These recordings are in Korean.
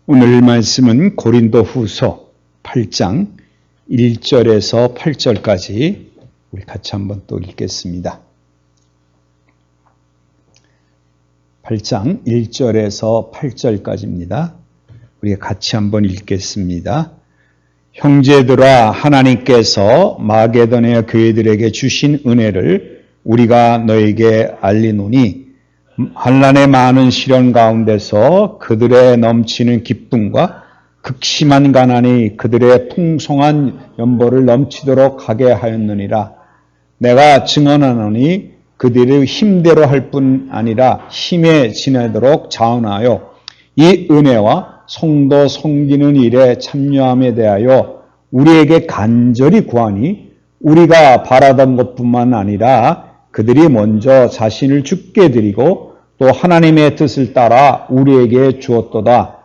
오늘 말씀은 고린도후서 8장 1절에서 8절까지 우리 같이 한번 또 읽겠습니다. 8장 1절에서 8절까지입니다. 우리 같이 한번 읽겠습니다. 형제들아, 하나님께서 마게도냐 교회들에게 주신 은혜를 우리가 너에게 알리노니 환난의 많은 시련 가운데서 그들의 넘치는 기쁨과 극심한 가난이 그들의 풍성한 연보를 넘치도록 하게 하였느니라. 내가 증언하노니 그들의 힘대로 할 뿐 아니라 힘에 지내도록 자원하여 이 은혜와 성도 섬기는 일에 참여함에 대하여 우리에게 간절히 구하니 우리가 바라던 것뿐만 아니라 그들이 먼저 자신을 주께 드리고 또 하나님의 뜻을 따라 우리에게 주었도다.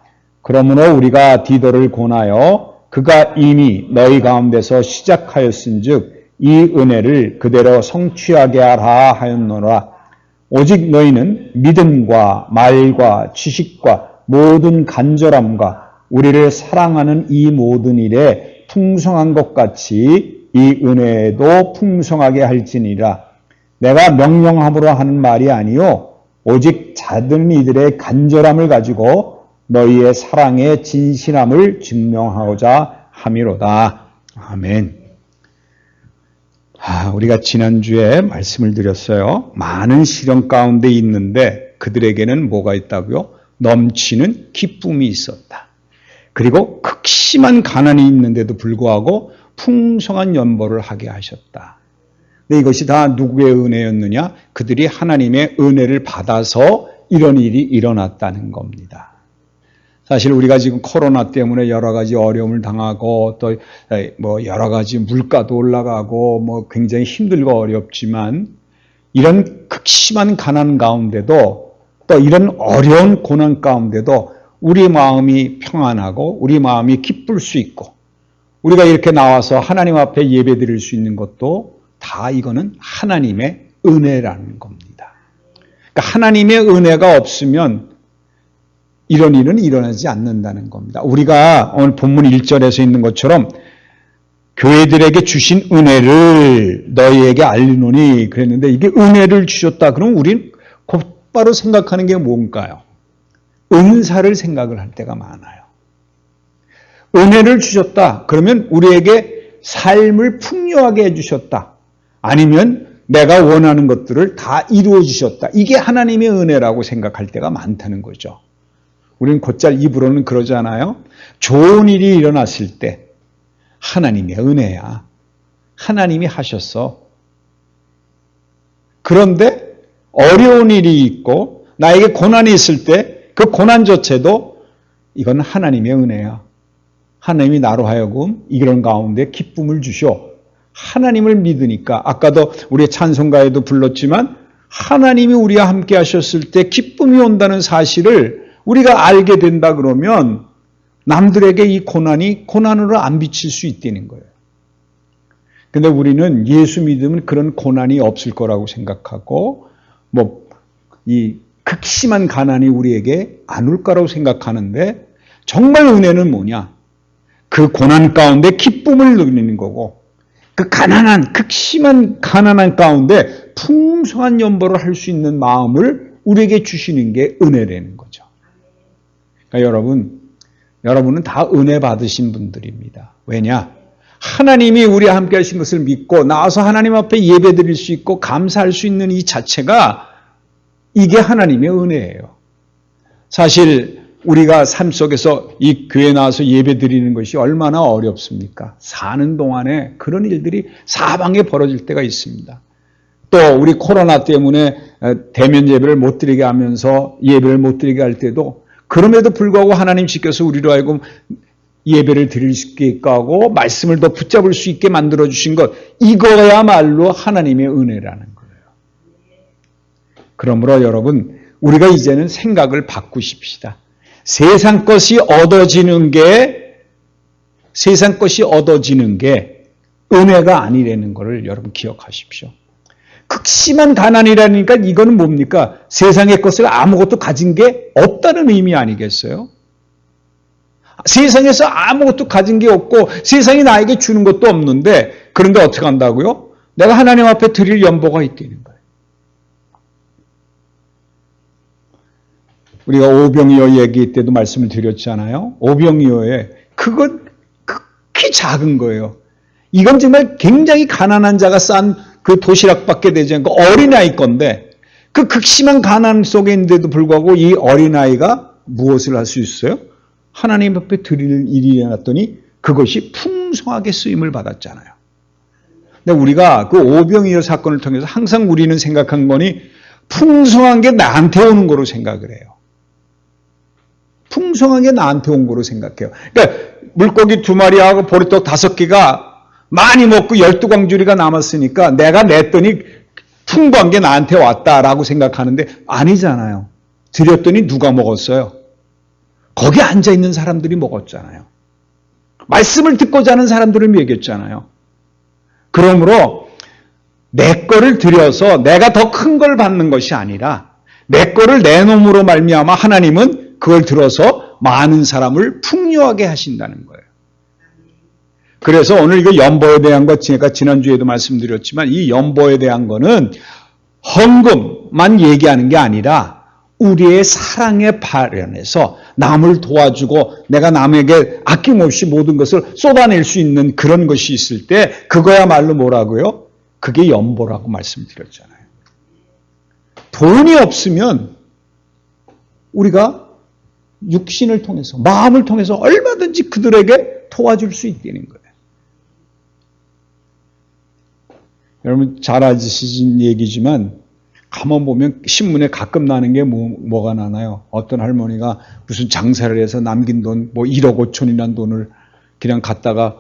그러므로 우리가 디도를 권하여 그가 이미 너희 가운데서 시작하였은즉 이 은혜를 그대로 성취하게 하라 하였노라. 오직 너희는 믿음과 말과 지식과 모든 간절함과 우리를 사랑하는 이 모든 일에 풍성한 것 같이 이 은혜도 풍성하게 할지니라. 내가 명령함으로 하는 말이 아니요 오직 작은 이들의 간절함을 가지고 너희의 사랑의 진실함을 증명하고자 함이로다. 아멘. 우리가 지난주에 말씀을 드렸어요. 많은 시련 가운데 있는데 그들에게는 뭐가 있다고요? 넘치는 기쁨이 있었다. 그리고 극심한 가난이 있는데도 불구하고 풍성한 연보를 하게 하셨다. 근데 이것이 다 누구의 은혜였느냐? 그들이 하나님의 은혜를 받아서 이런 일이 일어났다는 겁니다. 사실 우리가 지금 코로나 때문에 여러 가지 어려움을 당하고 또 여러 가지 물가도 올라가고 굉장히 힘들고 어렵지만 이런 극심한 가난 가운데도 또 이런 어려운 고난 가운데도 우리 마음이 평안하고 우리 마음이 기쁠 수 있고 우리가 이렇게 나와서 하나님 앞에 예배 드릴 수 있는 것도 다 이거는 하나님의 은혜라는 겁니다. 그러니까 하나님의 은혜가 없으면 이런 일은 일어나지 않는다는 겁니다. 우리가 오늘 본문 1절에서 있는 것처럼 교회들에게 주신 은혜를 너희에게 알리노니 그랬는데 이게 은혜를 주셨다. 그럼 우리는 곧바로 생각하는 게 뭔가요? 은사를 생각을 할 때가 많아요. 은혜를 주셨다. 그러면 우리에게 삶을 풍요하게 해주셨다. 아니면 내가 원하는 것들을 다 이루어 주셨다. 이게 하나님의 은혜라고 생각할 때가 많다는 거죠. 우리는 곧잘 입으로는 그러잖아요. 좋은 일이 일어났을 때 하나님의 은혜야. 하나님이 하셨어. 그런데 어려운 일이 있고 나에게 고난이 있을 때 그 고난조차도 이건 하나님의 은혜야. 하나님이 나로 하여금 이런 가운데 기쁨을 주셔. 하나님을 믿으니까 아까도 우리 찬송가에도 불렀지만 하나님이 우리와 함께 하셨을 때 기쁨이 온다는 사실을 우리가 알게 된다 그러면 남들에게 이 고난이 고난으로 안 비칠 수 있다는 거예요. 근데 우리는 예수 믿으면 그런 고난이 없을 거라고 생각하고 이 극심한 가난이 우리에게 안 올 거라고 생각하는데 정말 은혜는 뭐냐? 그 고난 가운데 기쁨을 누리는 거고 그 가난한 극심한 가난한 가운데 풍성한 연보를 할 수 있는 마음을 우리에게 주시는 게 은혜라는 거죠. 그러니까 여러분은 다 은혜 받으신 분들입니다. 왜냐? 하나님이 우리와 함께 하신 것을 믿고 나와서 하나님 앞에 예배 드릴 수 있고 감사할 수 있는 이 자체가 이게 하나님의 은혜예요. 사실 우리가 삶 속에서 이 교회에 나와서 예배 드리는 것이 얼마나 어렵습니까? 사는 동안에 그런 일들이 사방에 벌어질 때가 있습니다. 또 우리 코로나 때문에 대면 예배를 못 드리게 하면서 예배를 못 드리게 할 때도 그럼에도 불구하고 하나님 지켜서 우리로 하여금 예배를 드릴 수 있게 하고 말씀을 더 붙잡을 수 있게 만들어주신 것 이거야말로 하나님의 은혜라는 거예요. 그러므로 여러분 우리가 이제는 생각을 바꾸십시다. 세상 것이 얻어지는 게 은혜가 아니라는 것을 여러분 기억하십시오. 극심한 가난이라니까 이거는 뭡니까? 세상의 것을 아무것도 가진 게 없다는 의미 아니겠어요? 세상에서 아무것도 가진 게 없고 세상이 나에게 주는 것도 없는데 그런데 어떻게 한다고요? 내가 하나님 앞에 드릴 연보가 있다는 거예요. 우리가 오병이어 얘기 때도 말씀을 드렸잖아요. 오병이어에 그건 극히 작은 거예요. 이건 정말 굉장히 가난한 자가 싼 그 도시락밖에 되지 않고 어린아이 건데 그 극심한 가난 속에 있는데도 불구하고 이 어린아이가 무엇을 할 수 있어요? 하나님 앞에 드릴 일이 일어났더니 그것이 풍성하게 쓰임을 받았잖아요. 근데 우리가 그 오병이어 사건을 통해서 항상 우리는 생각한 거니 풍성한 게 나한테 오는 거로 생각을 해요. 풍성한 게 나한테 온 거로 생각해요. 그러니까 물고기 2마리하고 보리떡 5개가 많이 먹고 12광주리가 남았으니까 내가 냈더니 풍부한 게 나한테 왔다라고 생각하는데 아니잖아요. 드렸더니 누가 먹었어요? 거기 앉아있는 사람들이 먹었잖아요. 말씀을 듣고자 하는 사람들을 먹였잖아요. 그러므로 내 거를 드려서 내가 더 큰 걸 받는 것이 아니라 내 거를 내놓음으로 말미암아 하나님은 그걸 들어서 많은 사람을 풍요하게 하신다는 거예요. 그래서 오늘 이거 연보에 대한 것 제가 지난주에도 말씀드렸지만 이 연보에 대한 거는 헌금만 얘기하는 게 아니라 우리의 사랑의 발현에서 남을 도와주고 내가 남에게 아낌없이 모든 것을 쏟아낼 수 있는 그런 것이 있을 때 그거야말로 뭐라고요? 그게 연보라고 말씀드렸잖아요. 돈이 없으면 우리가 육신을 통해서 마음을 통해서 얼마든지 그들에게 도와줄 수 있다는 거예요. 여러분 잘 아시는 얘기지만 가만 보면 신문에 가끔 나는 게 뭐가 나나요? 어떤 할머니가 무슨 장사를 해서 남긴 돈, 1억 5천이라는 돈을 그냥 갖다가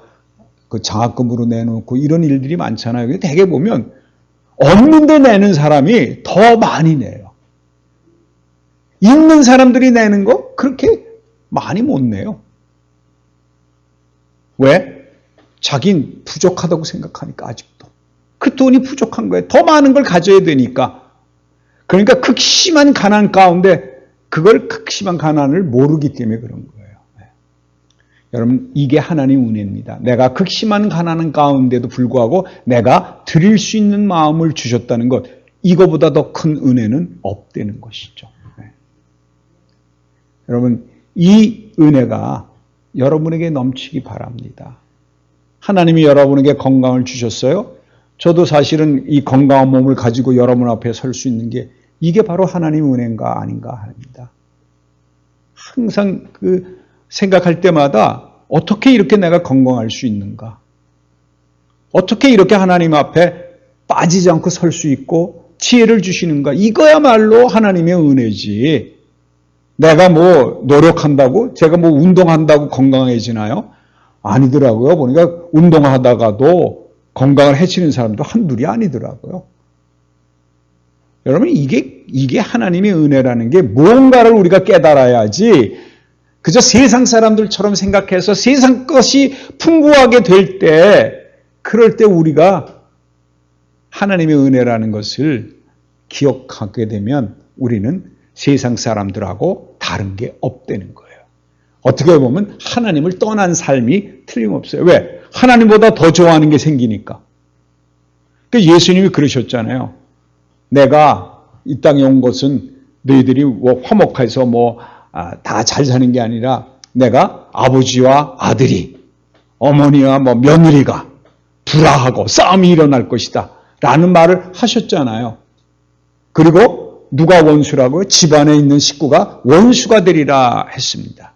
그 장학금으로 내놓고 이런 일들이 많잖아요. 대개 보면 없는데 내는 사람이 더 많이 내요. 있는 사람들이 내는 거 그렇게 많이 못 내요. 왜? 자긴 부족하다고 생각하니까 아직도. 그 돈이 부족한 거예요. 더 많은 걸 가져야 되니까. 그러니까 극심한 가난 가운데 그걸 극심한 가난을 모르기 때문에 그런 거예요. 네. 여러분 이게 하나님 은혜입니다. 내가 극심한 가난 가운데도 불구하고 내가 드릴 수 있는 마음을 주셨다는 것 이거보다 더 큰 은혜는 없다는 것이죠. 네. 여러분 이 은혜가 여러분에게 넘치기 바랍니다. 하나님이 여러분에게 건강을 주셨어요. 저도 사실은 이 건강한 몸을 가지고 여러분 앞에 설 수 있는 게 이게 바로 하나님 은혜인가 아닌가 합니다. 항상 그 생각할 때마다 어떻게 이렇게 내가 건강할 수 있는가? 어떻게 이렇게 하나님 앞에 빠지지 않고 설 수 있고 지혜를 주시는가? 이거야말로 하나님의 은혜지. 내가 노력한다고? 제가 운동한다고 건강해지나요? 아니더라고요. 보니까 운동하다가도 건강을 해치는 사람도 한둘이 아니더라고요. 여러분 이게 하나님의 은혜라는 게 뭔가를 우리가 깨달아야지 그저 세상 사람들처럼 생각해서 세상 것이 풍부하게 될 때 그럴 때 우리가 하나님의 은혜라는 것을 기억하게 되면 우리는 세상 사람들하고 다른 게 없다는 거예요. 어떻게 보면 하나님을 떠난 삶이 틀림없어요. 왜? 하나님보다 더 좋아하는 게 생기니까. 그러니까 예수님이 그러셨잖아요. 내가 이 땅에 온 것은 너희들이 화목해서 다 잘 사는 게 아니라 내가 아버지와 아들이 어머니와 며느리가 불화하고 싸움이 일어날 것이다 라는 말을 하셨잖아요. 그리고 누가 원수라고요? 집안에 있는 식구가 원수가 되리라 했습니다.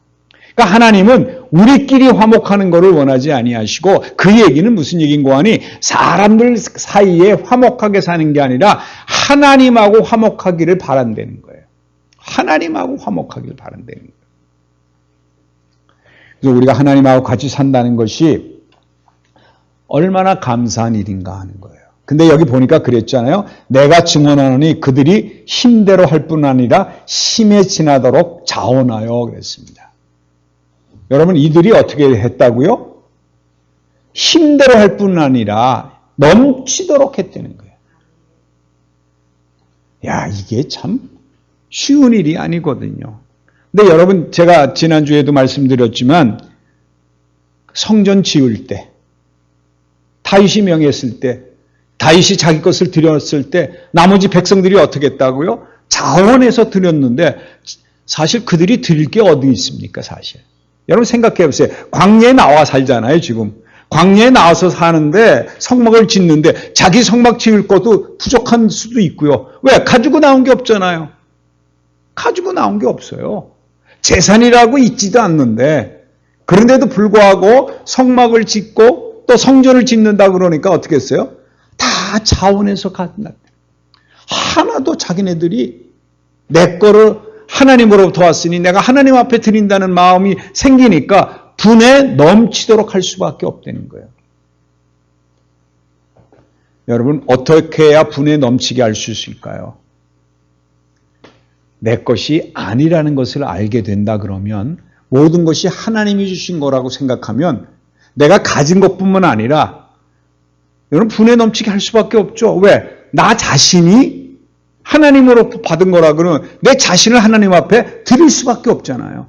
그러니까 하나님은 우리끼리 화목하는 것을 원하지 아니하시고 그 얘기는 무슨 얘기인고 하니 사람들 사이에 화목하게 사는 게 아니라 하나님하고 화목하기를 바란다는 거예요. 하나님하고 화목하기를 바란다는 거예요. 그래서 우리가 하나님하고 같이 산다는 것이 얼마나 감사한 일인가 하는 거예요. 근데 여기 보니까 그랬잖아요. 내가 증언하노니 그들이 힘대로 할 뿐 아니라 힘에 지나도록 자원하여 그랬습니다. 여러분 이들이 어떻게 했다고요? 힘대로 할 뿐 아니라 넘치도록 했다는 거예요. 야, 이게 참 쉬운 일이 아니거든요. 근데 여러분, 제가 지난주에도 말씀드렸지만 성전 지을 때, 다윗이 명했을 때, 다윗이 자기 것을 드렸을 때 나머지 백성들이 어떻게 했다고요? 자원해서 드렸는데 사실 그들이 드릴 게 어디 있습니까, 사실. 여러분 생각해 보세요. 광야에 나와 살잖아요, 지금. 광야에 나와서 사는데 성막을 짓는데 자기 성막 지을 것도 부족한 수도 있고요. 왜? 가지고 나온 게 없잖아요. 가지고 나온 게 없어요. 재산이라고 있지도 않는데 그런데도 불구하고 성막을 짓고 또 성전을 짓는다 그러니까 어떻게 했어요? 다 자원해서 갖는다. 하나도 자기네들이 내 거를 하나님으로부터 왔으니 내가 하나님 앞에 드린다는 마음이 생기니까 분에 넘치도록 할 수밖에 없다는 거예요. 여러분, 어떻게 해야 분에 넘치게 할 수 있을까요? 내 것이 아니라는 것을 알게 된다 그러면 모든 것이 하나님이 주신 거라고 생각하면 내가 가진 것뿐만 아니라 여러분 분에 넘치게 할 수밖에 없죠. 왜? 나 자신이 하나님으로부터 받은 거라 그러면 내 자신을 하나님 앞에 드릴 수밖에 없잖아요.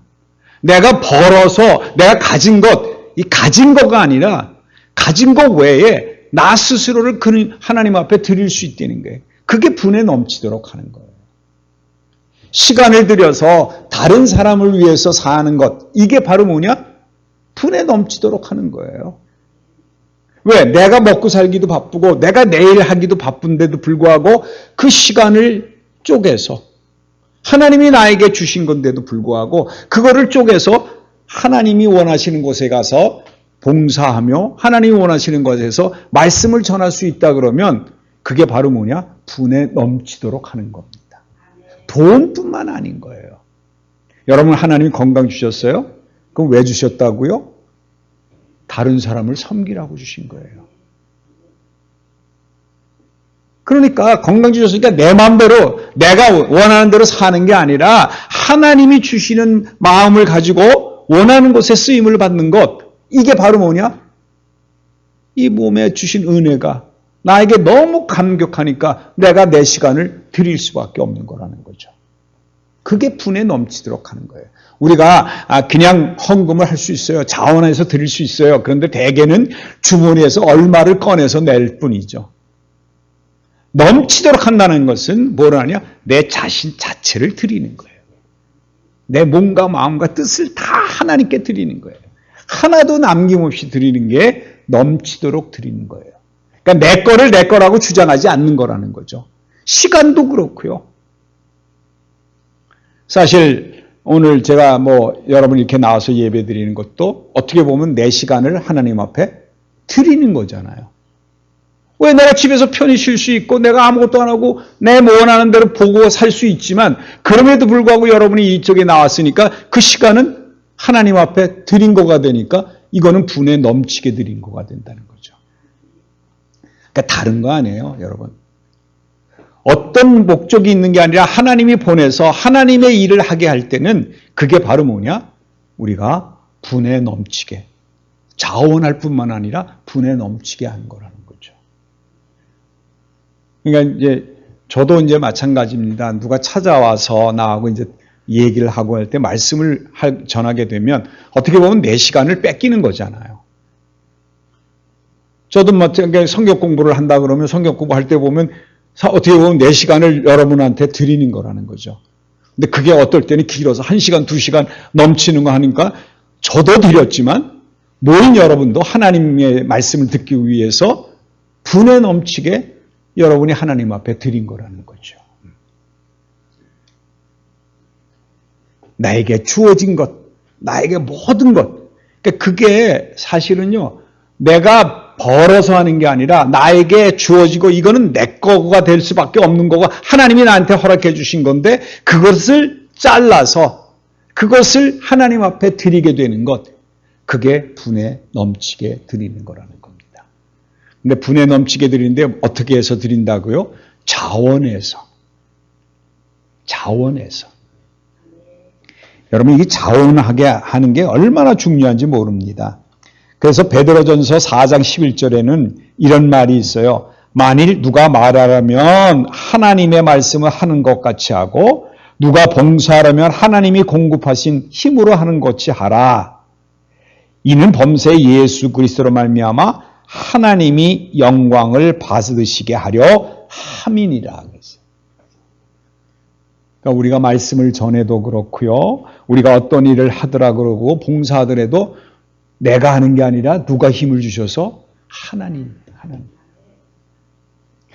내가 벌어서 내가 가진 것, 이 가진 거가 아니라 가진 것 외에 나 스스로를 하나님 앞에 드릴 수 있다는 거예요. 그게 분에 넘치도록 하는 거예요. 시간을 들여서 다른 사람을 위해서 사는 것, 이게 바로 뭐냐? 분에 넘치도록 하는 거예요. 왜? 내가 먹고 살기도 바쁘고 내가 내일 하기도 바쁜데도 불구하고 그 시간을 쪼개서 하나님이 나에게 주신 건데도 불구하고 그거를 쪼개서 하나님이 원하시는 곳에 가서 봉사하며 하나님이 원하시는 곳에서 말씀을 전할 수 있다 그러면 그게 바로 뭐냐? 분에 넘치도록 하는 겁니다. 돈뿐만 아닌 거예요. 여러분 하나님이 건강 주셨어요? 그럼 왜 주셨다고요? 다른 사람을 섬기라고 주신 거예요. 그러니까 건강 주셨으니까 내 마음대로 내가 원하는 대로 사는 게 아니라 하나님이 주시는 마음을 가지고 원하는 곳에 쓰임을 받는 것, 이게 바로 뭐냐? 이 몸에 주신 은혜가 나에게 너무 감격하니까 내가 내 시간을 드릴 수밖에 없는 거라는 거죠. 그게 분에 넘치도록 하는 거예요. 우리가 그냥 헌금을 할 수 있어요. 자원해서 드릴 수 있어요. 그런데 대개는 주머니에서 얼마를 꺼내서 낼 뿐이죠. 넘치도록 한다는 것은 뭘 하냐? 내 자신 자체를 드리는 거예요. 내 몸과 마음과 뜻을 다 하나님께 드리는 거예요. 하나도 남김없이 드리는 게 넘치도록 드리는 거예요. 그러니까 내 거를 내 거라고 주장하지 않는 거라는 거죠. 시간도 그렇고요. 사실 오늘 제가 여러분 이렇게 나와서 예배 드리는 것도 어떻게 보면 내 시간을 하나님 앞에 드리는 거잖아요. 왜? 내가 집에서 편히 쉴 수 있고 내가 아무것도 안 하고 내 원하는 대로 보고 살 수 있지만 그럼에도 불구하고 여러분이 이쪽에 나왔으니까 그 시간은 하나님 앞에 드린 거가 되니까 이거는 분에 넘치게 드린 거가 된다는 거죠. 그러니까 다른 거 아니에요, 여러분. 어떤 목적이 있는 게 아니라 하나님이 보내서 하나님의 일을 하게 할 때는 그게 바로 뭐냐? 우리가 분에 넘치게, 자원할 뿐만 아니라 분에 넘치게 하는 거라는 거죠. 그러니까 저도 마찬가지입니다. 누가 찾아와서 나하고 얘기를 하고 할 때 말씀을 전하게 되면 어떻게 보면 내 시간을 뺏기는 거잖아요. 저도 성경 공부를 한다 그러면 성경 공부할 때 보면 어떻게 보면 내 시간을 여러분한테 드리는 거라는 거죠. 근데 그게 어떨 때는 길어서 1시간, 2시간 넘치는 거 하니까 저도 드렸지만 모인 여러분도 하나님의 말씀을 듣기 위해서 분에 넘치게 여러분이 하나님 앞에 드린 거라는 거죠. 나에게 주어진 것, 나에게 모든 것. 그러니까 그게 사실은요, 내가 벌어서 하는 게 아니라 나에게 주어지고 이거는 내 거가 될 수밖에 없는 거고 하나님이 나한테 허락해 주신 건데 그것을 잘라서 그것을 하나님 앞에 드리게 되는 것, 그게 분에 넘치게 드리는 거라는 겁니다. 근데 분에 넘치게 드리는데 어떻게 해서 드린다고요? 자원해서. 여러분 이게 자원하게 하는 게 얼마나 중요한지 모릅니다. 그래서 베드로전서 4장 11절에는 이런 말이 있어요. 만일 누가 말하라면 하나님의 말씀을 하는 것 같이 하고 누가 봉사하려면 하나님이 공급하신 힘으로 하는 것이 하라. 이는 범사에 예수 그리스도로 말미암아 하나님이 영광을 받으시게 하려 함이니라. 그러니까 우리가 말씀을 전해도 그렇고요. 우리가 어떤 일을 하더라 그러고 봉사하더라도 내가 하는 게 아니라 누가 힘을 주셔서 하나님.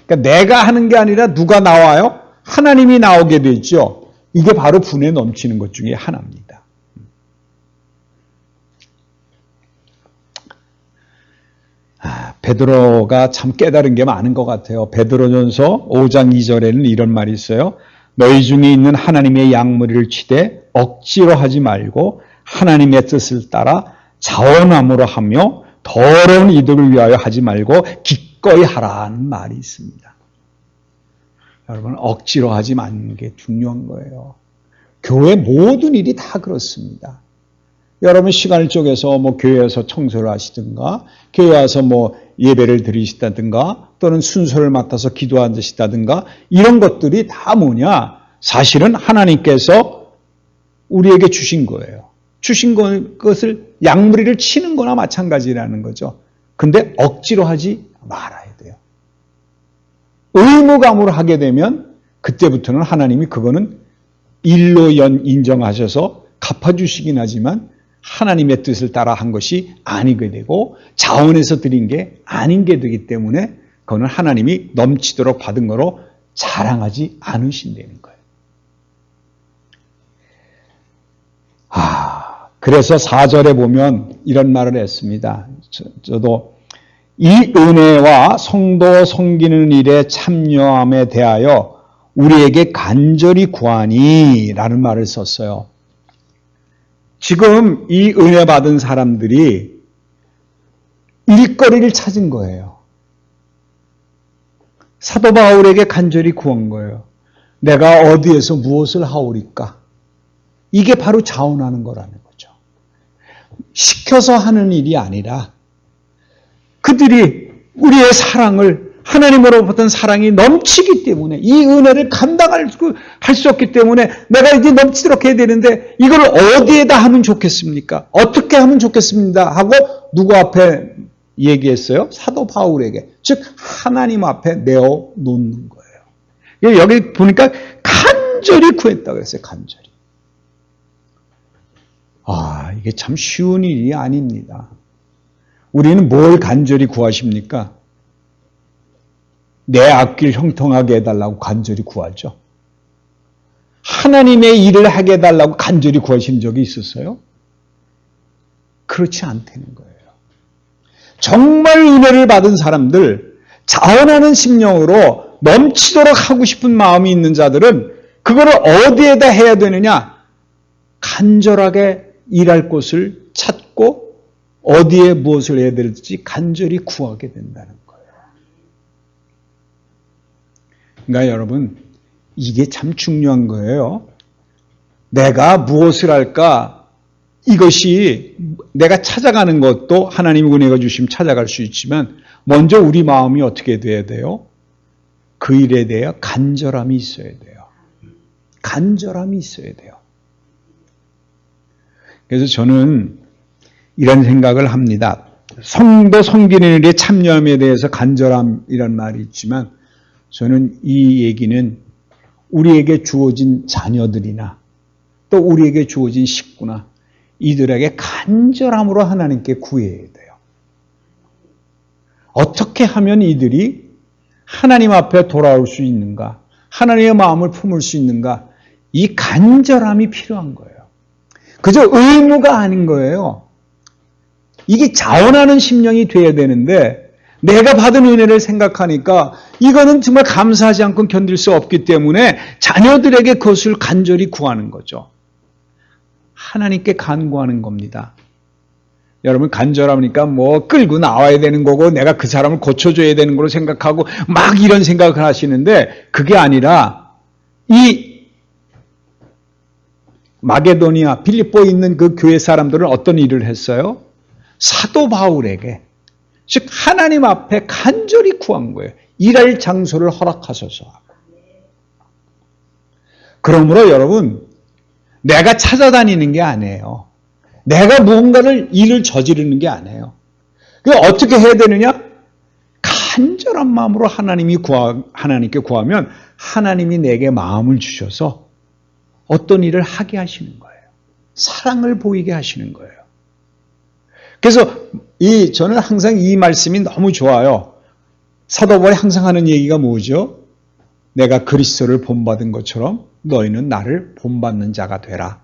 그러니까 내가 하는 게 아니라 누가 나와요? 하나님이 나오게 되죠. 이게 바로 분에 넘치는 것 중에 하나입니다. 베드로가 참 깨달은 게 많은 것 같아요. 베드로전서 5장 2절에는 이런 말이 있어요. 너희 중에 있는 하나님의 양무리를 치되 억지로 하지 말고 하나님의 뜻을 따라 자원함으로 하며 더러운 이득을 위하여 하지 말고 기꺼이 하라는 말이 있습니다. 여러분, 억지로 하지 않는 게 중요한 거예요. 교회 모든 일이 다 그렇습니다. 여러분 시간을 쪼개서 교회에서 청소를 하시든가, 교회 와서 예배를 드리시다든가, 또는 순서를 맡아서 기도하시다든가, 이런 것들이 다 뭐냐? 사실은 하나님께서 우리에게 주신 거예요. 주신 것을 양무리를 치는 거나 마찬가지라는 거죠. 근데 억지로 하지 말아야 돼요. 의무감으로 하게 되면 그때부터는 하나님이 그거는 일로 인정하셔서 갚아주시긴 하지만 하나님의 뜻을 따라 한 것이 아니게 되고 자원에서 드린 게 아닌 게 되기 때문에 그거는 하나님이 넘치도록 받은 거로 자랑하지 않으신다는 거예요. 그래서 4절에 보면 이런 말을 했습니다. 저도 이 은혜와 성도 섬기는 일에 참여함에 대하여 우리에게 간절히 구하니 라는 말을 썼어요. 지금 이 은혜 받은 사람들이 일거리를 찾은 거예요. 사도 바울에게 간절히 구한 거예요. 내가 어디에서 무엇을 하오리까? 이게 바로 자원하는 거라는 거죠. 시켜서 하는 일이 아니라 그들이 우리의 사랑을, 하나님으로부터 사랑이 넘치기 때문에 이 은혜를 감당할 수 없기 때문에 내가 이제 넘치도록 해야 되는데 이걸 어디에다 하면 좋겠습니까? 어떻게 하면 좋겠습니다 하고 누구 앞에 얘기했어요? 사도 바울에게. 즉 하나님 앞에 내어놓는 거예요. 여기 보니까 간절히 구했다고 했어요. 간절히. 이게 참 쉬운 일이 아닙니다. 우리는 뭘 간절히 구하십니까? 내 앞길 형통하게 해달라고 간절히 구하죠. 하나님의 일을 하게 해달라고 간절히 구하신 적이 있었어요? 그렇지 않다는 거예요. 정말 은혜를 받은 사람들, 자원하는 심령으로 넘치도록 하고 싶은 마음이 있는 자들은 그거를 어디에다 해야 되느냐? 간절하게 일할 곳을 찾고 어디에 무엇을 해야 될지 간절히 구하게 된다는 거예요. 그러니까 여러분, 이게 참 중요한 거예요. 내가 무엇을 할까? 이것이 내가 찾아가는 것도 하나님의 은혜가 주시면 찾아갈 수 있지만 먼저 우리 마음이 어떻게 돼야 돼요? 그 일에 대해 간절함이 있어야 돼요. 간절함이 있어야 돼요. 그래서 저는 이런 생각을 합니다. 성도 섬기는 일에 참여함에 대해서 간절함이란 말이 있지만 저는 이 얘기는 우리에게 주어진 자녀들이나 또 우리에게 주어진 식구나 이들에게 간절함으로 하나님께 구해야 돼요. 어떻게 하면 이들이 하나님 앞에 돌아올 수 있는가? 하나님의 마음을 품을 수 있는가? 이 간절함이 필요한 거예요. 그저 의무가 아닌 거예요. 이게 자원하는 심령이 돼야 되는데 내가 받은 은혜를 생각하니까 이거는 정말 감사하지 않고 견딜 수 없기 때문에 자녀들에게 그것을 간절히 구하는 거죠. 하나님께 간구하는 겁니다. 여러분 간절하니까 끌고 나와야 되는 거고 내가 그 사람을 고쳐줘야 되는 걸로 생각하고 막 이런 생각을 하시는데 그게 아니라 이 마게도니아, 빌립보에 있는 그 교회 사람들은 어떤 일을 했어요? 사도 바울에게, 즉 하나님 앞에 간절히 구한 거예요. 일할 장소를 허락하소서. 그러므로 여러분, 내가 찾아다니는 게 아니에요. 내가 무언가를 일을 저지르는 게 아니에요. 그 어떻게 해야 되느냐? 간절한 마음으로 하나님께 구하면 하나님이 내게 마음을 주셔서 어떤 일을 하게 하시는 거예요. 사랑을 보이게 하시는 거예요. 그래서 저는 항상 이 말씀이 너무 좋아요. 사도 바울이 항상 하는 얘기가 뭐죠? 내가 그리스도를 본받은 것처럼 너희는 나를 본받는 자가 되라.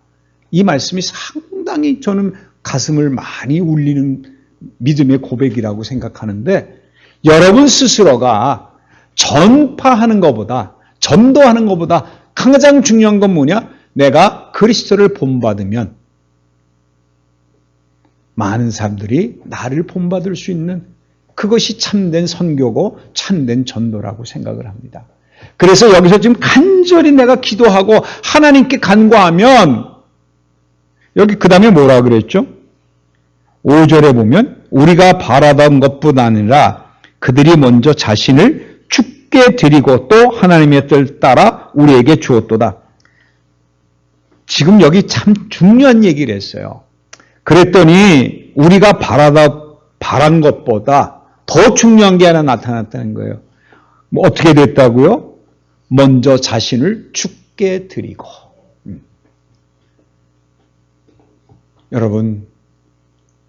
이 말씀이 상당히 저는 가슴을 많이 울리는 믿음의 고백이라고 생각하는데, 여러분 스스로가 전파하는 것보다, 전도하는 것보다 가장 중요한 건 뭐냐? 내가 그리스도를 본받으면 많은 사람들이 나를 본받을 수 있는, 그것이 참된 선교고 참된 전도라고 생각을 합니다. 그래서 여기서 지금 간절히 내가 기도하고 하나님께 간구하면, 여기 그 다음에 뭐라 그랬죠? 5절에 보면 우리가 바라던 것뿐 아니라 그들이 먼저 자신을 죽게 드리고 또 하나님의 뜻을 따라 우리에게 주었도다. 지금 여기 참 중요한 얘기를 했어요. 그랬더니 우리가 바란 것보다 더 중요한 게 하나 나타났다는 거예요. 뭐 어떻게 됐다고요? 먼저 자신을 죽게 드리고. 여러분,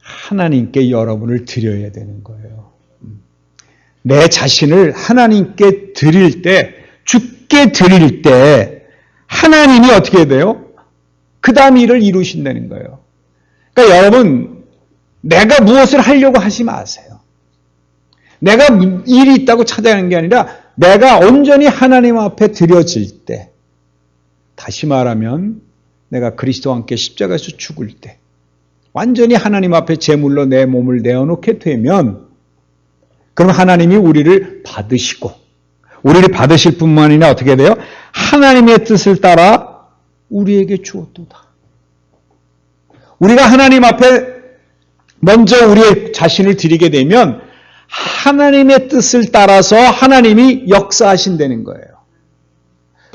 하나님께 여러분을 드려야 되는 거예요. 내 자신을 하나님께 드릴 때, 죽게 드릴 때 하나님이 어떻게 돼요? 그 다음 일을 이루신다는 거예요. 그러니까 여러분, 내가 무엇을 하려고 하지 마세요. 내가 일이 있다고 찾아가는 게 아니라 내가 온전히 하나님 앞에 드려질 때, 다시 말하면 내가 그리스도와 함께 십자가에서 죽을 때, 완전히 하나님 앞에 제물로 내 몸을 내어놓게 되면, 그럼 하나님이 우리를 받으시고, 우리를 받으실 뿐만 아니라 어떻게 돼요? 하나님의 뜻을 따라 우리에게 주었도다. 우리가 하나님 앞에 먼저 우리의 자신을 드리게 되면 하나님의 뜻을 따라서 하나님이 역사하신다는 거예요.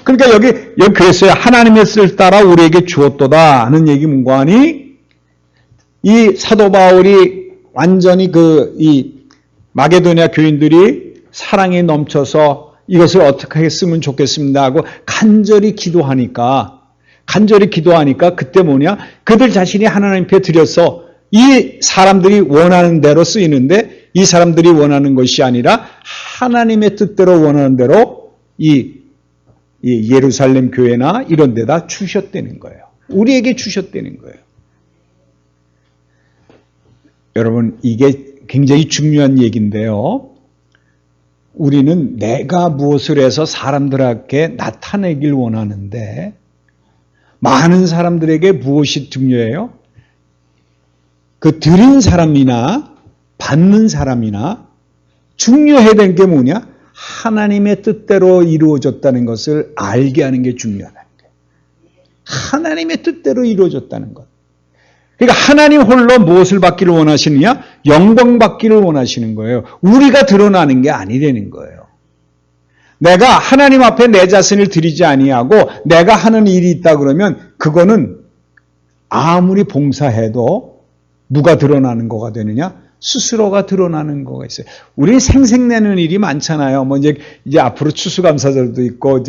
그러니까 여기 그랬어요. 하나님의 뜻을 따라 우리에게 주었도다 하는 얘기 뭔가 하니, 이 사도 바울이 완전히 이 마게도니아 교인들이 사랑에 넘쳐서 이것을 어떻게 했으면 좋겠습니다 하고 간절히 기도하니까 그때 뭐냐? 그들 자신이 하나님 앞에 드려서 이 사람들이 원하는 대로 쓰이는데, 이 사람들이 원하는 것이 아니라 하나님의 뜻대로 원하는 대로 이 예루살렘 교회나 이런 데다 주셨다는 거예요. 우리에게 주셨다는 거예요. 여러분, 이게 굉장히 중요한 얘기인데요. 우리는 내가 무엇을 해서 사람들에게 나타내길 원하는데, 많은 사람들에게 무엇이 중요해요? 그 드린 사람이나 받는 사람이나 중요해야 되는 게 뭐냐? 하나님의 뜻대로 이루어졌다는 것을 알게 하는 게 중요하다는 거예요. 하나님의 뜻대로 이루어졌다는 것. 그러니까 하나님 홀로 무엇을 받기를 원하시느냐? 영광 받기를 원하시는 거예요. 우리가 드러나는 게 아니라는 거예요. 내가 하나님 앞에 내 자신을 드리지 아니하고 내가 하는 일이 있다 그러면 그거는 아무리 봉사해도 누가 드러나는 거가 되느냐? 스스로가 드러나는 거가 있어요. 우리 생색내는 일이 많잖아요. 뭐 이제 앞으로 추수감사절도 있고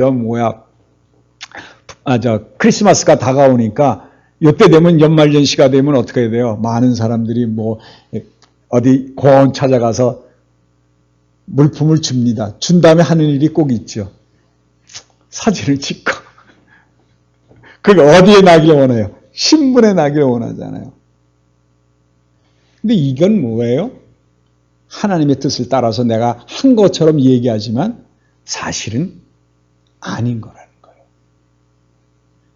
크리스마스가 다가오니까 이때 되면 연말연시가 되면 어떻게 해야 돼요? 많은 사람들이 어디 공원 찾아가서 물품을 줍니다. 준 다음에 하는 일이 꼭 있죠. 사진을 찍고. 그게 어디에 나기를 원해요? 신문에 나기를 원하잖아요. 근데 이건 뭐예요? 하나님의 뜻을 따라서 내가 한 것처럼 얘기하지만 사실은 아닌 거라는 거예요.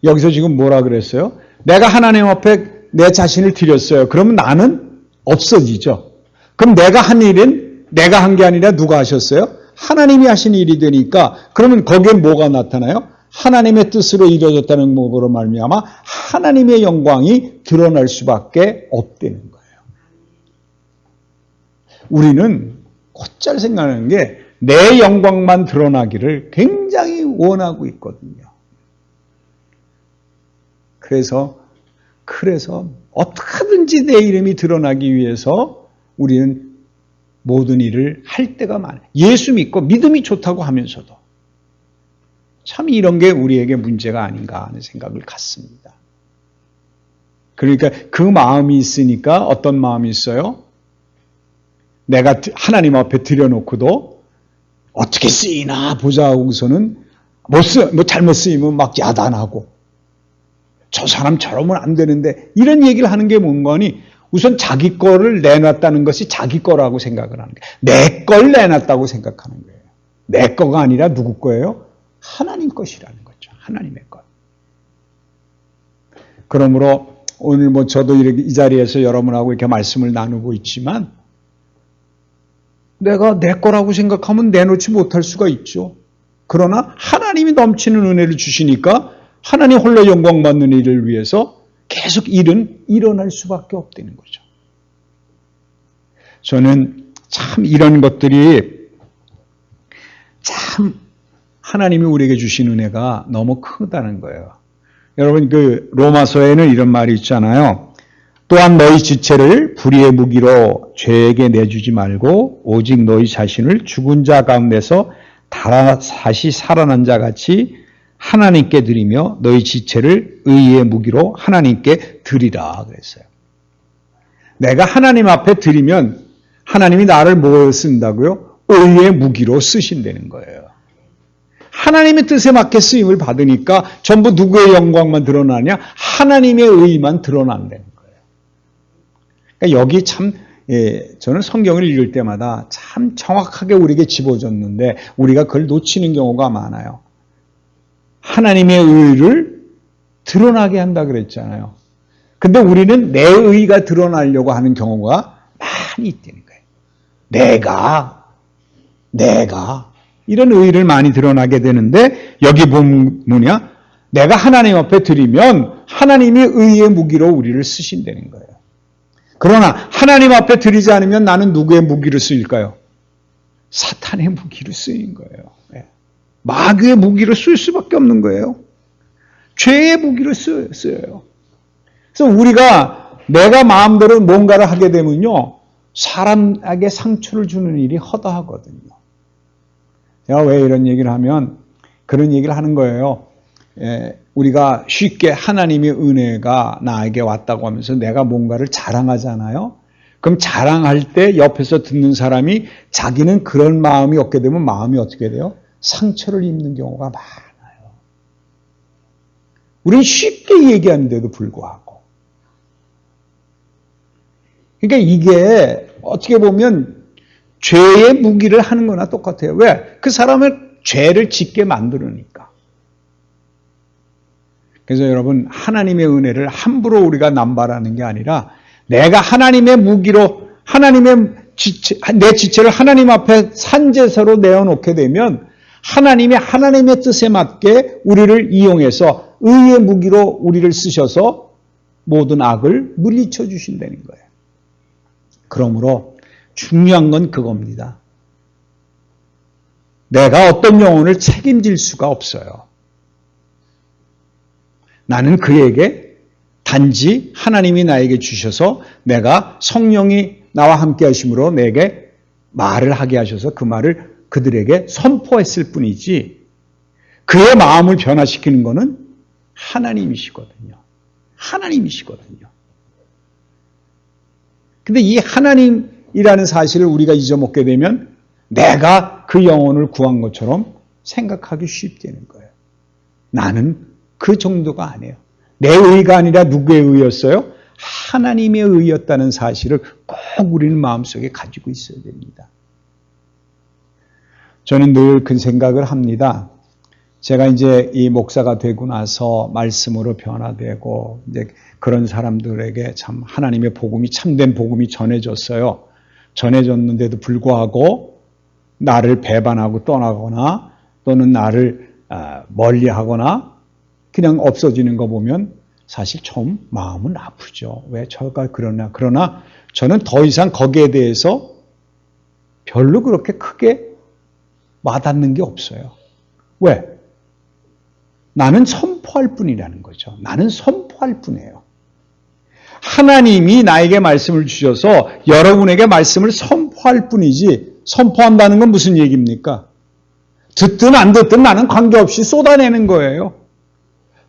여기서 지금 뭐라 그랬어요? 내가 하나님 앞에 내 자신을 드렸어요. 그러면 나는 없어지죠. 그럼 내가 한 일은 내가 한 게 아니라 누가 하셨어요? 하나님이 하신 일이 되니까, 그러면 거기에 뭐가 나타나요? 하나님의 뜻으로 이루어졌다는 것으로 말미암아 하나님의 영광이 드러날 수밖에 없다는 거예요. 우리는 곧잘 생각하는 게 내 영광만 드러나기를 굉장히 원하고 있거든요. 그래서 어떻게든지 내 이름이 드러나기 위해서 우리는 모든 일을 할 때가 많아요. 예수 믿고 믿음이 좋다고 하면서도. 참 이런 게 우리에게 문제가 아닌가 하는 생각을 갖습니다. 그러니까 그 마음이 있으니까 어떤 마음이 있어요? 내가 하나님 앞에 들여놓고도 어떻게 쓰이나 보자 하고서는 잘못 쓰이면 막 야단하고 저 사람 저러면 안 되는데 이런 얘기를 하는 게 뭔가니 우선 자기 거를 내놨다는 것이 자기 거라고 생각을 하는 거예요. 내 걸 내놨다고 생각하는 거예요. 내 거가 아니라 누구 거예요? 하나님 것이라는 거죠. 하나님의 것. 그러므로 오늘 저도 이렇게 이 자리에서 여러분하고 이렇게 말씀을 나누고 있지만 내가 내 거라고 생각하면 내놓지 못할 수가 있죠. 그러나 하나님이 넘치는 은혜를 주시니까 하나님 홀로 영광 받는 일을 위해서 계속 일은 일어날 수밖에 없다는 거죠. 저는 참 이런 것들이 참 하나님이 우리에게 주신 은혜가 너무 크다는 거예요. 여러분 그 로마서에는 이런 말이 있잖아요. 또한 너희 지체를 불의의 무기로 죄에게 내주지 말고 오직 너희 자신을 죽은 자 가운데서 다시 살아난 자 같이 하나님께 드리며 너희 지체를 의의 무기로 하나님께 드리라 그랬어요. 내가 하나님 앞에 드리면 하나님이 나를 뭐 쓴다고요? 의의 무기로 쓰신다는 거예요. 하나님의 뜻에 맞게 쓰임을 받으니까 전부 누구의 영광만 드러나냐? 하나님의 의만 드러난다는 거예요. 그러니까 여기 참 저는 성경을 읽을 때마다 참 정확하게 우리에게 집어줬는데 우리가 그걸 놓치는 경우가 많아요. 하나님의 의를 드러나게 한다 그랬잖아요. 근데 우리는 내 의가 드러나려고 하는 경우가 많이 있다는 거예요. 내가 이런 의를 많이 드러나게 되는데 여기 보면 뭐냐? 내가 하나님 앞에 드리면 하나님이 의의 무기로 우리를 쓰신다는 거예요. 그러나 하나님 앞에 드리지 않으면 나는 누구의 무기로 쓰일까요? 사탄의 무기로 쓰인 거예요. 마귀의 무기로 쓸 수밖에 없는 거예요. 죄의 무기로 쓰여요. 그래서 우리가 내가 마음대로 뭔가를 하게 되면요. 사람에게 상처를 주는 일이 허다하거든요. 제가 왜 이런 얘기를 하면 그런 얘기를 하는 거예요. 우리가 쉽게 하나님의 은혜가 나에게 왔다고 하면서 내가 뭔가를 자랑하잖아요. 그럼 자랑할 때 옆에서 듣는 사람이 자기는 그런 마음이 없게 되면 마음이 어떻게 돼요? 상처를 입는 경우가 많아요. 우리는 쉽게 얘기하는데도 불구하고. 그러니까 이게 어떻게 보면 죄의 무기를 하는 거나 똑같아요. 왜? 그 사람을 죄를 짓게 만들으니까. 그래서 여러분 하나님의 은혜를 함부로 우리가 남발하는 게 아니라 내가 하나님의 무기로 내 지체를 하나님 앞에 산제사로 내어놓게 되면 하나님의 뜻에 맞게 우리를 이용해서 의의 무기로 우리를 쓰셔서 모든 악을 물리쳐 주신다는 거예요. 그러므로 중요한 건 그겁니다. 내가 어떤 영혼을 책임질 수가 없어요. 나는 그에게 단지 하나님이 나에게 주셔서 내가 성령이 나와 함께 하심으로 내게 말을 하게 하셔서 그 말을 그들에게 선포했을 뿐이지 그의 마음을 변화시키는 것은 하나님이시거든요. 근데 이 하나님이라는 사실을 우리가 잊어먹게 되면 내가 그 영혼을 구한 것처럼 생각하기 쉽다는 거예요. 나는 그 정도가 아니에요. 내 의가 아니라 누구의 의였어요? 하나님의 의였다는 사실을 꼭 우리는 마음속에 가지고 있어야 됩니다. 저는 늘 그 생각을 합니다. 제가 이제 이 목사가 되고 나서 말씀으로 변화되고 이제 그런 사람들에게 참 하나님의 복음이 참된 복음이 전해졌어요. 전해졌는데도 불구하고 나를 배반하고 떠나거나 또는 나를 멀리하거나 그냥 없어지는 거 보면 사실 좀 마음은 아프죠. 왜 저가 그러나. 그러나 저는 더 이상 거기에 대해서 별로 그렇게 크게 와닿는 게 없어요. 왜? 나는 선포할 뿐이라는 거죠. 나는 선포 선포할 뿐이에요. 하나님이 나에게 말씀을 주셔서 여러분에게 말씀을 선포할 뿐이지, 선포한다는 건 무슨 얘기입니까? 듣든 안 듣든 나는 관계없이 쏟아내는 거예요.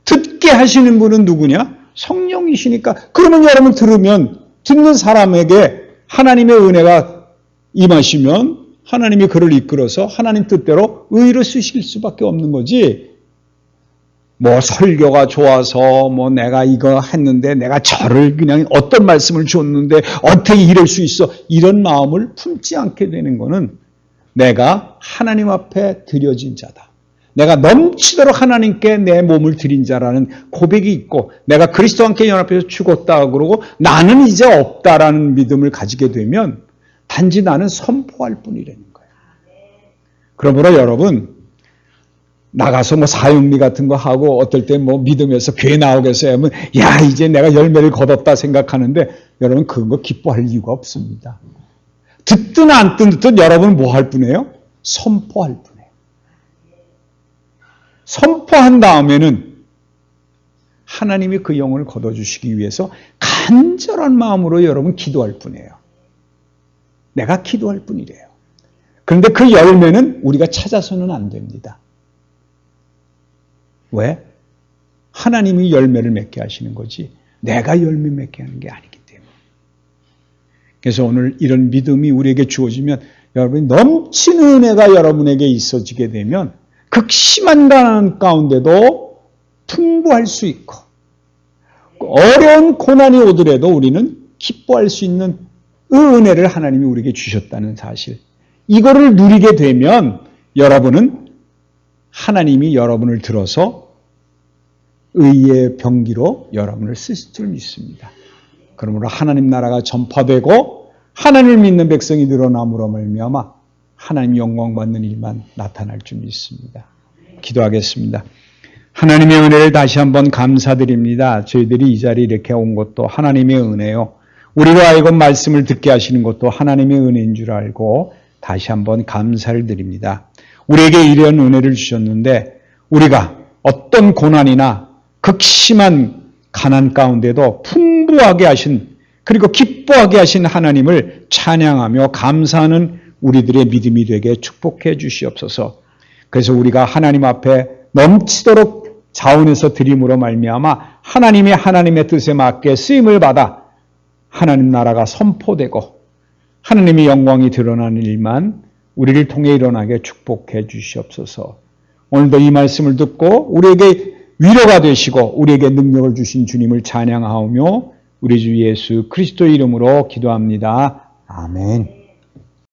듣게 하시는 분은 누구냐? 성령이시니까. 그러면 여러분 들으면 듣는 사람에게 하나님의 은혜가 임하시면 하나님이 그를 이끌어서 하나님 뜻대로 의로 쓰실 수밖에 없는 거지. 뭐 설교가 좋아서 뭐 내가 이거 했는데 내가 저를 그냥 어떤 말씀을 줬는데 어떻게 이럴 수 있어, 이런 마음을 품지 않게 되는 거는 내가 하나님 앞에 드려진 자다, 내가 넘치도록 하나님께 내 몸을 드린 자라는 고백이 있고, 내가 그리스도와 함께 연합해서 죽었다 그러고 나는 이제 없다라는 믿음을 가지게 되면 단지 나는 선포할 뿐이라는 거예요. 그러므로 여러분, 나가서 뭐 사형리 같은 거 하고 어떨 때 뭐 믿음에서 교회 나오겠어요 하면 야 이제 내가 열매를 거뒀다 생각하는데, 여러분 그런 거 기뻐할 이유가 없습니다. 듣든 안 듣든 여러분은 뭐 할 뿐이에요? 선포할 뿐이에요. 선포한 다음에는 하나님이 그 영혼을 거둬주시기 위해서 간절한 마음으로 여러분 기도할 뿐이에요. 내가 기도할 뿐이래요. 그런데 그 열매는 우리가 찾아서는 안 됩니다. 왜? 하나님이 열매를 맺게 하시는 거지 내가 열매 맺게 하는 게 아니기 때문에. 그래서 오늘 이런 믿음이 우리에게 주어지면 여러분이 넘치는 은혜가 여러분에게 있어지게 되면 극심한 가난 가운데도 풍부할 수 있고, 어려운 고난이 오더라도 우리는 기뻐할 수 있는 은혜를 하나님이 우리에게 주셨다는 사실, 이거를 누리게 되면 여러분은 하나님이 여러분을 들어서 의의 병기로 여러분을 쓰실 줄 믿습니다. 그러므로 하나님 나라가 전파되고 하나님을 믿는 백성이 늘어남으로 말미암아 하나님 영광 받는 일만 나타날 줄 믿습니다. 기도하겠습니다. 하나님의 은혜를 다시 한번 감사드립니다. 저희들이 이 자리에 이렇게 온 것도 하나님의 은혜요, 우리로 하여금 말씀을 듣게 하시는 것도 하나님의 은혜인 줄 알고 다시 한번 감사를 드립니다. 우리에게 이런 은혜를 주셨는데 우리가 어떤 고난이나 극심한 가난 가운데도 풍부하게 하신, 그리고 기뻐하게 하신 하나님을 찬양하며 감사하는 우리들의 믿음이 되게 축복해 주시옵소서. 그래서 우리가 하나님 앞에 넘치도록 자원해서 드림으로 말미암아 하나님의 뜻에 맞게 쓰임을 받아 하나님 나라가 선포되고 하나님의 영광이 드러나는 일만 우리를 통해 일어나게 축복해 주시옵소서. 오늘도 이 말씀을 듣고 우리에게 위로가 되시고 우리에게 능력을 주신 주님을 찬양하오며 우리 주 예수 그리스도의 이름으로 기도합니다. 아멘.